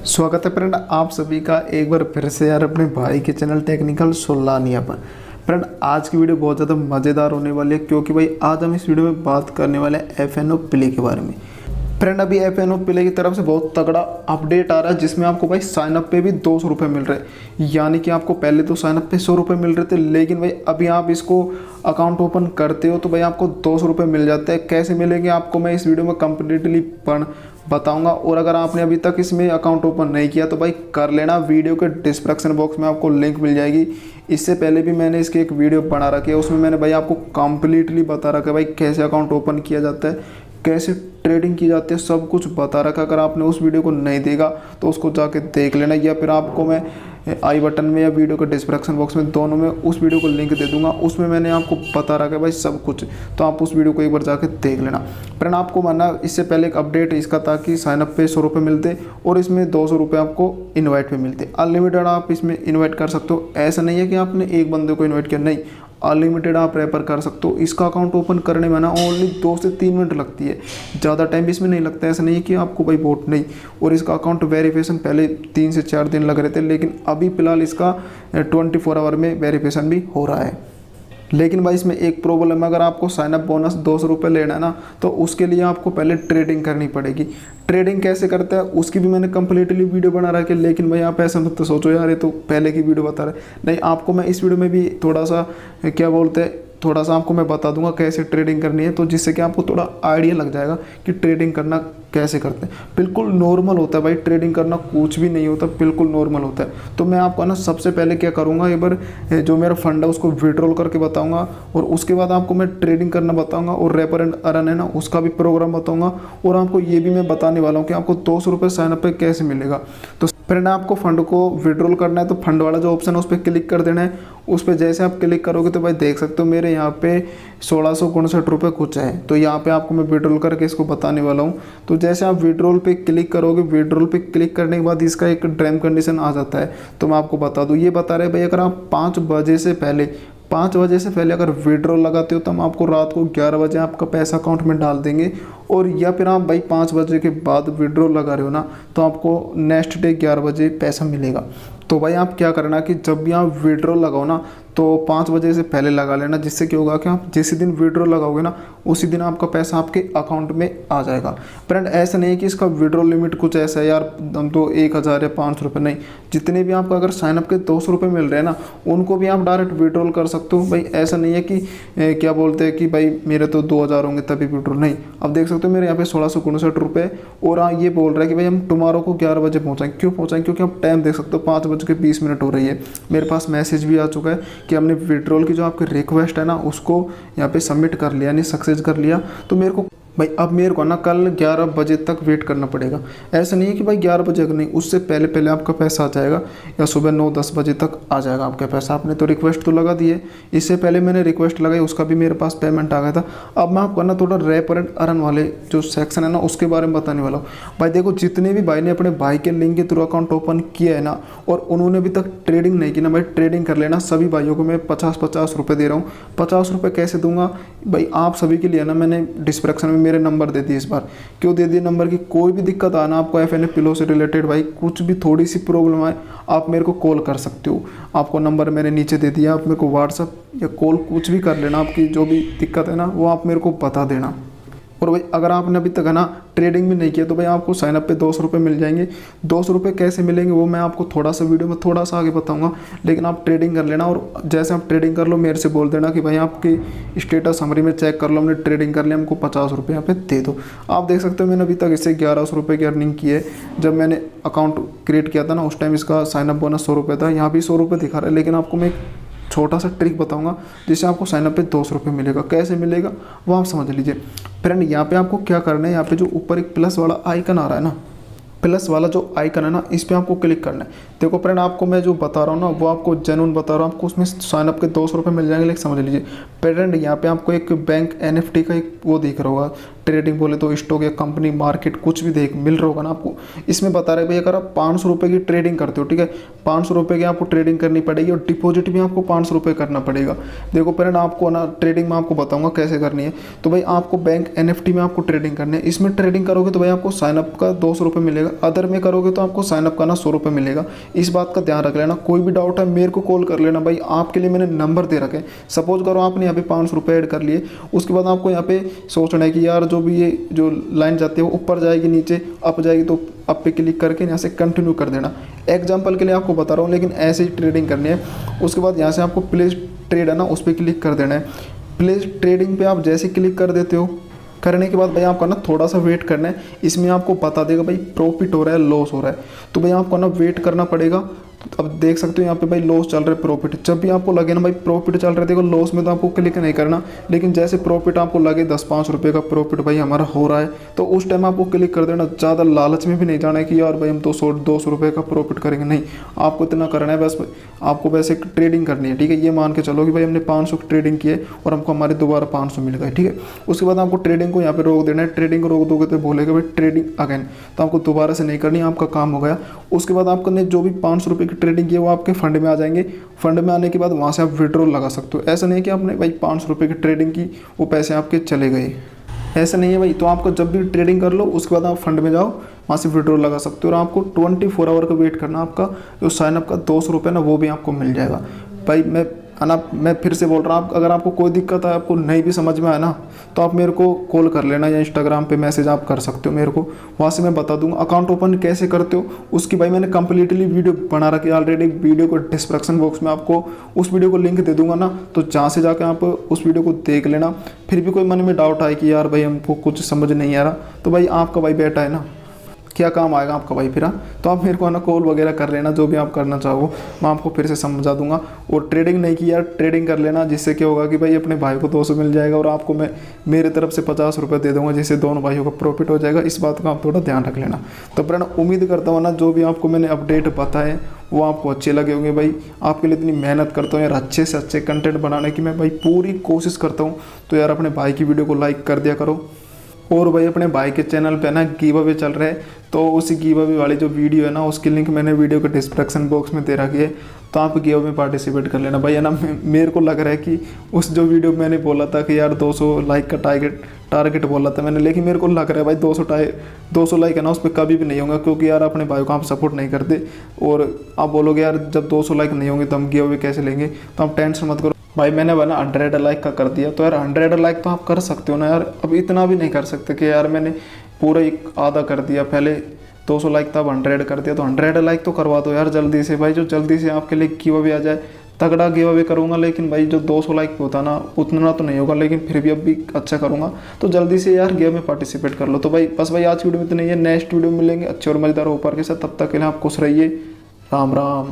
स्वागत है फ्रेंड आप सभी का एक बार फिर से यार अपने भाई के चैनल टेक्निकल सुलानिया पर। फ्रेंड आज की वीडियो बहुत ज़्यादा मज़ेदार होने वाली है क्योंकि भाई आज हम इस वीडियो में बात करने वाले हैं FNO प्ले के बारे में। फ्रेंड अभी FNO प्ले की तरफ से बहुत तगड़ा अपडेट आ रहा है जिसमें आपको भाई साइनअप पे भी 200 रुपये मिल रहे हैं। यानी कि आपको पहले तो साइनअप पे 100 रुपये मिल रहे थे, लेकिन भाई अभी आप इसको अकाउंट ओपन करते हो तो भाई आपको 200 रुपये मिल जाते हैं। कैसे मिलेंगे आपको मैं इस वीडियो में कम्प्लीटली बताऊंगा। और अगर आपने अभी तक इसमें अकाउंट ओपन नहीं किया तो भाई कर लेना, वीडियो के डिस्क्रिप्शन बॉक्स में आपको लिंक मिल जाएगी। इससे पहले भी मैंने इसकी एक वीडियो बना रखी है, उसमें मैंने भाई आपको कम्प्लीटली बता रखा है भाई कैसे अकाउंट ओपन किया जाता है, कैसे ट्रेडिंग की जाती है, सब कुछ बता रखा। अगर आपने उस वीडियो को नहीं देखा तो उसको जाके देख लेना, या फिर आपको मैं आई बटन में या वीडियो के डिस्क्रिप्शन बॉक्स में दोनों में उस वीडियो को लिंक दे दूंगा। उसमें मैंने आपको बता रखा है भाई सब कुछ, तो आप उस वीडियो को एक बार जाके देख लेना। फ्रेंड आपको मानना इससे पहले एक अपडेट इसका था कि साइनअप पे 100 रुपये मिलते और इसमें 200 रुपये आपको इन्वाइट पे मिलते। अनलिमिटेड आप इसमें इन्वाइट कर सकते हो, ऐसा नहीं है कि आपने एक बंदे को इन्वाइट किया, नहीं, अनलिमिटेड आप रेफर कर सकते हो। इसका अकाउंट ओपन करने में ना ओनली 2 से 3 मिनट लगती है, ज़्यादा टाइम भी इसमें नहीं लगता है। ऐसा नहीं है कि आपको भाई वोट नहीं। और इसका अकाउंट वेरिफिकेशन पहले 3 से 4 दिन लग रहे थे, लेकिन अभी फ़िलहाल इसका 24 आवर में वेरिफिकेशन भी हो रहा है। लेकिन भाई इसमें एक प्रॉब्लम है, अगर आपको साइनअप बोनस 200 रुपये लेना है ना तो उसके लिए आपको पहले ट्रेडिंग करनी पड़ेगी। ट्रेडिंग कैसे करता है उसकी भी मैंने कम्प्लीटली वीडियो बना रखी है, लेकिन भाई आप ऐसा मत सोचो यार ये तो पहले की वीडियो बता रहे, नहीं, आपको मैं इस वीडियो में भी थोड़ा सा क्या बोलते हैं, थोड़ा सा आपको मैं बता दूंगा कैसे ट्रेडिंग करनी है, तो जिससे कि आपको थोड़ा आइडिया लग जाएगा कि ट्रेडिंग करना कैसे करते हैं। बिल्कुल नॉर्मल होता है भाई, ट्रेडिंग करना कुछ भी नहीं होता, बिल्कुल नॉर्मल होता है। तो मैं आपको ना सबसे पहले क्या करूँगा, एक बार जो मेरा फंड है उसको विड्रॉल करके बताऊँगा, और उसके बाद आपको मैं ट्रेडिंग करना बताऊँगा, और रेफर एंड अर्न है ना उसका भी प्रोग्राम बताऊँगा। और आपको ये भी मैं बताने वाला हूँ कि आपको 200 रुपये साइनअप पे कैसे मिलेगा। तो फ्रेंड आपको फंड को विड्रॉल करना है तो फंड वाला जो ऑप्शन है उस पर क्लिक कर देना है। उस पर जैसे आप क्लिक करोगे तो भाई देख सकते हो मेरे यहाँ पे 1659 रुपये कुछ है। तो यहाँ पे आपको मैं विड्रॉल करके इसको बताने वाला हूँ। तो जैसे आप विड्रॉल पे क्लिक करोगे, विड्रॉल पे क्लिक करने के बाद इसका एक ड्रीम कंडीशन आ जाता है। तो मैं आपको बता दूँ, ये बता रहे भाई अगर आप 5 बजे से पहले अगर विड्रॉल लगाते हो तो हम आपको रात को 11 बजे आपका पैसा अकाउंट में डाल देंगे। और या फिर आप भाई 5 बजे के बाद विड्रॉल लगा रहे हो ना तो आपको नेक्स्ट डे 11 बजे पैसा मिलेगा। तो भाई आप क्या करना कि जब भी आप विड्रॉल लगाओ ना तो 5 बजे से पहले लगा लेना, जिससे क्या होगा कि आप जिस दिन विड्रॉल लगाओगे ना उसी दिन आपका पैसा आपके अकाउंट में आ जाएगा। फ्रेंड ऐसा नहीं है कि इसका विड्रॉल लिमिट कुछ ऐसा है यार हम तो 1000 या 500 रुपये, नहीं, जितने भी आपको अगर साइनअप के 200 रुपये मिल रहे हैं ना उनको भी आप डायरेक्ट विड्रॉल कर सकते हो। भाई ऐसा नहीं है कि क्या बोलते हैं कि भाई मेरे तो 2000 होंगे तभी विड्रॉल, नहीं। अब देख सकते हो मेरे यहाँ पे 1659 रुपये, और ये बोल रहा है कि भाई हम टुमारो को 11 बजे पहुँचाएँ। क्यों पहुँचाएँ? क्योंकि आप टाइम देख सकते हो 5:20 हो रही है। मेरे पास मैसेज भी आ चुका है कि हमने विड्रॉल की जो आपकी रिक्वेस्ट है ना उसको यहाँ पे सबमिट कर लिया, यानी सक्सेस कर लिया। तो मेरे को भाई अब मेरे को ना कल 11 बजे तक वेट करना पड़ेगा। ऐसा नहीं है कि भाई 11 बजे नहीं, उससे पहले पहले आपका पैसा आ जाएगा, या सुबह 9-10 बजे तक आ जाएगा आपका पैसा। आपने तो रिक्वेस्ट तो लगा दी है, इससे पहले मैंने रिक्वेस्ट लगाई उसका भी मेरे पास पेमेंट आ गया था। अब मैं आपको ना थोड़ा रेफर एंड अर्न वाले जो सेक्शन है ना उसके बारे में बताने वाला हूँ। भाई देखो, जितने भी भाई ने अपने भाई के लिंक के थ्रू अकाउंट ओपन किया है ना और उन्होंने अभी तक ट्रेडिंग नहीं की ना, भाई ट्रेडिंग कर लेना। सभी भाइयों को मैं 50-50 रुपये दे रहा हूँ। 50 रुपये कैसे दूंगा भाई आप सभी के लिए ना, मैंने डिस्क्रिप्शन में मेरे नंबर दे दिए। इस बार क्यों दे दिए नंबर की, कोई भी दिक्कत आना आपको FNO पिलो से रिलेटेड, भाई कुछ भी थोड़ी सी प्रॉब्लम आए आप मेरे को कॉल कर सकते हो। आपको नंबर मैंने नीचे दे दिया, आप मेरे को व्हाट्सअप या कॉल कुछ भी कर लेना, आपकी जो भी दिक्कत है ना वो आप मेरे को बता देना। और भाई अगर आपने अभी तक है ना ट्रेडिंग भी नहीं किया तो भाई आपको साइनअप पे 200 रुपये मिल जाएंगे। 200 रुपये कैसे मिलेंगे वो मैं आपको थोड़ा सा वीडियो में थोड़ा सा आगे बताऊंगा, लेकिन आप ट्रेडिंग कर लेना। और जैसे आप ट्रेडिंग कर लो मेरे से बोल देना कि भाई आपकी स्टेटस समरी में चेक कर लो, हमने ट्रेडिंग कर लिया, हमको 50 रुपये यहाँ पे दे दो। आप देख सकते हो मैंने अभी तक इससे 1100 रुपये की अर्निंग की है। जब मैंने अकाउंट क्रिएट किया था ना उस टाइम इसका साइनअप बोनस 100 रुपये था, यहाँ भी 100 रुपये दिखा रहा है। लेकिन आपको मैं छोटा सा ट्रिक बताऊंगा जिससे आपको साइनअप पे 200 रुपये मिलेगा। कैसे मिलेगा वो आप समझ लीजिए। फ्रेंड यहाँ पे आपको क्या करना है, यहाँ पे जो ऊपर एक प्लस वाला आइकन आ रहा है ना, प्लस वाला जो आइकन है ना इस पर आपको क्लिक करना है। देखो फ्रेंड, आपको मैं जो बता रहा हूँ ना वो आपको जेन्युइन बता रहा हूँ। आपको उसमें साइनअप के 200 रुपये मिल जाएंगे, लेकिन समझ लीजिए फ्रेंड यहाँ पे आपको एक बैंक NFT का एक वो दिख रहा होगा, ट्रेडिंग बोले तो स्टॉक या कंपनी मार्केट कुछ भी देख मिल रहा होगा ना आपको। इसमें बता रहे भाई अगर आप 500 रुपये की ट्रेडिंग करते हो, ठीक है, 500 रुपये की आपको ट्रेडिंग करनी पड़ेगी और डिपॉजिट भी आपको 500 रुपये करना पड़ेगा। देखो फ्रेंड, आपको ना ट्रेडिंग में आपको बताऊंगा कैसे करनी है। तो भाई आपको बैंक NFT में आपको ट्रेडिंग करनी है। इसमें ट्रेडिंग करोगे तो भाई आपको साइनअप का 200 रुपये मिलेगा, अदर में करोगे तो आपको साइनअप का ना 100 रुपये मिलेगा। इस बात का ध्यान रख लेना। कोई भी डाउट है मेरे को कॉल कर लेना भाई, आपके लिए मैंने नंबर दे रखे हैं। सपोज करो आपने यहाँ पे 500 रुपये ऐड कर लिए, उसके बाद आपको यहाँ पे सोचना है कि यार जो भी ये जो लाइन जाती है वो ऊपर जाएगी नीचे अप जाएगी, तो अप पे क्लिक करके यहाँ से कंटिन्यू कर देना। एग्जाम्पल के लिए आपको बता रहा हूँ, लेकिन ऐसे ही ट्रेडिंग करनी है। उसके बाद यहाँ से आपको प्लेस ट्रेड है ना, उस पर क्लिक कर देना है। प्लेस ट्रेडिंग पे आप जैसे क्लिक कर देते हो, करने के बाद भाई आपका ना थोड़ा सा वेट करना है। इसमें आपको बता देगा भाई प्रॉफिट हो रहा है लॉस हो रहा है, तो भाई आपको ना वेट करना पड़ेगा। अब देख सकते हो यहाँ पे भाई लॉस चल रहा है प्रॉफिट। जब भी आपको लगे ना भाई प्रॉफिट चल रहा है, देखो लॉस में तो आपको क्लिक नहीं करना, लेकिन जैसे प्रॉफिट आपको लगे 10-5 रुपये का प्रॉफिट भाई हमारा हो रहा है, तो उस टाइम आपको क्लिक कर देना। ज़्यादा लालच में भी नहीं जाना है कि यार भाई हम 200 रुपये का प्रॉफिट करेंगे, नहीं। आपको इतना करना है बस, आपको वैसे ट्रेडिंग करनी है, ठीक है। ये मान के चलो कि भाई हमने 500 की ट्रेडिंग की है और हमको हमारे दोबारा 500 मिल गए, ठीक है। उसके बाद आपको ट्रेडिंग को यहाँ पे रोक देना है। ट्रेडिंग को रोक दोगे तो बोलेगा भाई ट्रेडिंग अगेन, तो आपको दोबारा से नहीं करनी, आपका काम हो गया। उसके बाद आपने जो भी 500 रुपये की ट्रेडिंग की है वो आपके फंड में आ जाएंगे। फंड में आने के बाद वहाँ से आप विड्रॉल लगा सकते हो। ऐसा नहीं है कि आपने भाई 500 रुपये की ट्रेडिंग की वो पैसे आपके चले गए, ऐसा नहीं है भाई। तो आपको जब भी ट्रेडिंग कर लो उसके बाद आप फंड में जाओ, वहाँ से विड्रॉल लगा सकते हो। और आपको 24 आवर का वेट करना, आपका जो साइनअप का 200 रुपये ना वो भी आपको मिल जाएगा। भाई मैं फिर से बोल रहा हूँ, अगर आपको कोई दिक्कत है, आपको नहीं भी समझ में आया ना, तो आप मेरे को कॉल कर लेना या इंस्टाग्राम पे मैसेज आप कर सकते हो मेरे को, वहाँ से मैं बता दूंगा। अकाउंट ओपन कैसे करते हो उसकी भाई मैंने कंप्लीटली वीडियो बना रखी है ऑलरेडी। वीडियो को डिस्क्रिप्शन बॉक्स में आपको उस वीडियो को लिंक दे दूंगा ना, तो जहाँ से जाकर आप उस वीडियो को देख लेना। फिर भी कोई मन में डाउट आए कि यार भाई हमको कुछ समझ नहीं आ रहा, तो भाई आपका भाई बेटा है ना, क्या काम आएगा आपका भाई फिर। तो आप मेरे को ना कॉल वगैरह कर लेना, जो भी आप करना चाहो मैं आपको फिर से समझा दूंगा। और ट्रेडिंग नहीं की यार, ट्रेडिंग कर लेना, जिससे क्या होगा कि भाई अपने भाई को 200 मिल जाएगा और आपको मैं मेरे तरफ से 50 रुपये दे दूंगा, जिससे दोनों भाइयों का प्रॉफिट हो जाएगा। इस बात का आप थोड़ा ध्यान रख लेना। तो फ्रेंड उम्मीद करता हूँ ना जो भी आपको मैंने अपडेट बताए वो आपको अच्छे लगे होंगे। भाई आपके लिए इतनी मेहनत करता हूँ यार, अच्छे से अच्छे कंटेंट बनाने की मैं भाई पूरी कोशिश करता हूँ। तो यार अपने भाई की वीडियो को लाइक कर दिया करो। और भाई अपने भाई के चैनल पे ना गिव अवे चल रहा है, तो उसी गिव अवे वाली जो वीडियो है ना उसकी लिंक मैंने वीडियो के डिस्क्रिप्शन बॉक्स में दे रखी है, तो आप गिव अवे में पार्टिसिपेट कर लेना भाई, है ना। मेरे को लग रहा है कि उस जो वीडियो मैंने बोला था कि यार 200 लाइक का टारगेट बोला था मैंने, लेकिन मेरे को लग रहा है भाई 200 लाइक है ना उस पर कभी भी नहीं होगा, क्योंकि यार अपने भाई को आप सपोर्ट नहीं करते। और आप बोलोगे यार जब 200 लाइक नहीं होंगे तो हम गिव अवे कैसे लेंगे, तो आप टेंशन मत करो भाई। मैंने बना 100 लाइक का कर दिया, तो यार 100 लाइक तो आप कर सकते हो ना यार। अब इतना भी नहीं कर सकते कि यार मैंने पूरा एक आधा कर दिया, पहले 200 लाइक तब 100 कर दिया, तो 100 लाइक तो करवा दो यार जल्दी से भाई, जो जल्दी से आपके लिए गिव अवे आ जाए। तगड़ा गिव अवे करूँगा, लेकिन भाई जो 200 लाइक होता ना उतना तो नहीं होगा, लेकिन फिर भी अब भी अच्छा करूँगा। तो जल्दी से यार गेम में पार्टिसिपेट कर लो। तो भाई बस भाई आज की वीडियो में इतना ही है, नेक्स्ट वीडियो में मिलेंगे अच्छे और मज़ेदार ऑफर के साथ। तब तक के लिए आप खुश रहिए, राम राम।